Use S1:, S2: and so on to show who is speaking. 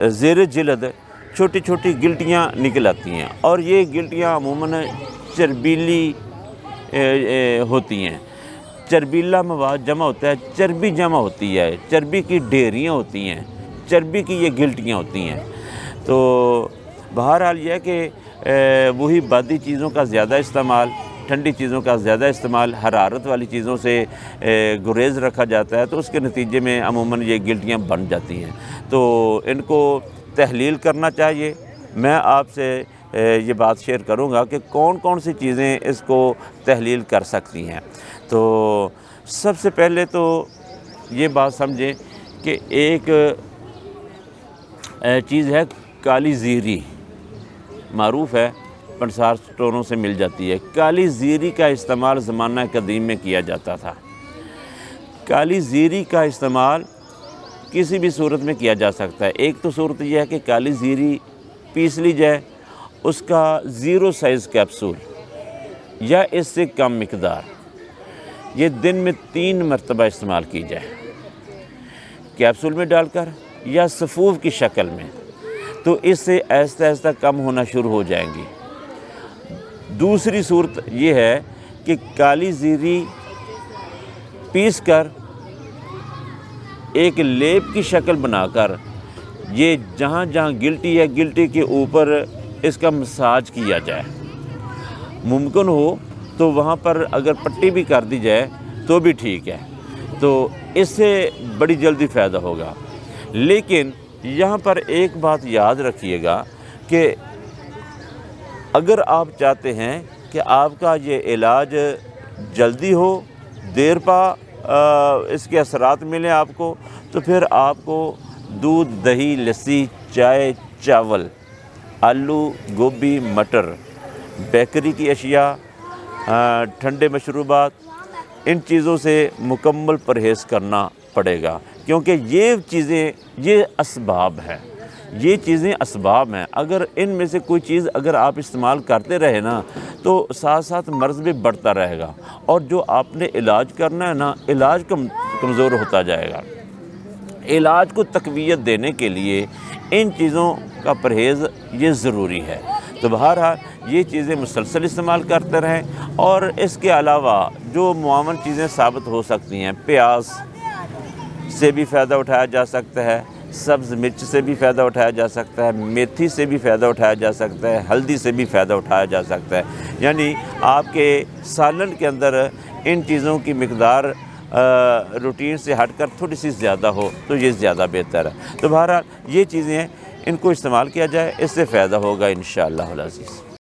S1: زیر جلد چھوٹی چھوٹی گلٹیاں نکل آتی ہیں، اور یہ گلٹیاں عموماً چربیلی ہوتی ہیں۔ چربیلا مواد جمع ہوتا ہے، چربی جمع ہوتی ہے، چربی کی ڈھیریاں ہوتی ہیں، چربی کی یہ گلٹیاں ہوتی ہیں۔ تو بہرحال یہ ہے کہ وہی بادی چیزوں کا زیادہ استعمال، ٹھنڈی چیزوں کا زیادہ استعمال، حرارت والی چیزوں سے گریز رکھا جاتا ہے، تو اس کے نتیجے میں عموماً یہ گلٹیاں بن جاتی ہیں۔ تو ان کو تحلیل کرنا چاہیے۔ میں آپ سے یہ بات شیئر کروں گا کہ کون کون سی چیزیں اس کو تحلیل کر سکتی ہیں۔ تو سب سے پہلے تو یہ بات سمجھیں کہ ایک چیز ہے کالی زیری، معروف ہے، پنسار سٹوروں سے مل جاتی ہے۔ کالی زیری کا استعمال زمانہ قدیم میں کیا جاتا تھا۔ کالی زیری کا استعمال کسی بھی صورت میں کیا جا سکتا ہے۔ ایک تو صورت یہ ہے کہ کالی زیری پیس لی جائے، اس کا 0 سائز کیپسول یا اس سے کم مقدار یہ دن میں 3 مرتبہ استعمال کی جائے، کیپسول میں ڈال کر یا سفوف کی شکل میں، تو اس سے آہستہ آہستہ کم ہونا شروع ہو جائیں گی۔ دوسری صورت یہ ہے کہ کالی زیری پیس کر ایک لیپ کی شکل بنا کر یہ جہاں جہاں گلٹی ہے، گلٹی کے اوپر اس کا مساج کیا جائے۔ ممکن ہو تو وہاں پر اگر پٹی بھی کر دی جائے تو بھی ٹھیک ہے، تو اس سے بڑی جلدی فائدہ ہوگا۔ لیکن یہاں پر ایک بات یاد رکھیے گا کہ اگر آپ چاہتے ہیں کہ آپ کا یہ علاج جلدی ہو، دیر پا اس کے اثرات ملیں آپ کو، تو پھر آپ کو دودھ، دہی، لسی، چائے، چاول، آلو، گوبھی، مٹر، بیکری کی اشیاء، ٹھنڈے مشروبات، ان چیزوں سے مکمل پرہیز کرنا پڑے گا، کیونکہ یہ چیزیں یہ اسباب ہیں، یہ چیزیں اسباب ہیں۔ اگر ان میں سے کوئی چیز اگر آپ استعمال کرتے رہے نا تو ساتھ ساتھ مرض بھی بڑھتا رہے گا، اور جو آپ نے علاج کرنا ہے نا، علاج کمزور ہوتا جائے گا۔ علاج کو تقویت دینے کے لیے ان چیزوں کا پرہیز یہ ضروری ہے۔ تو بہرحال یہ چیزیں مسلسل استعمال کرتے رہیں، اور اس کے علاوہ جو معاون چیزیں ثابت ہو سکتی ہیں، پیاز سے بھی فائدہ اٹھایا جا سکتا ہے، سبز مرچ سے بھی فائدہ اٹھایا جا سکتا ہے، میتھی سے بھی فائدہ اٹھایا جا سکتا ہے، ہلدی سے بھی فائدہ اٹھایا جا سکتا ہے۔ یعنی آپ کے سالن کے اندر ان چیزوں کی مقدار روٹین سے ہٹ کر تھوڑی سی زیادہ ہو تو یہ زیادہ بہتر ہے۔ تو بہرحال یہ چیزیں ان کو استعمال کیا جائے، اس سے فائدہ ہوگا انشاءاللہ العزیز۔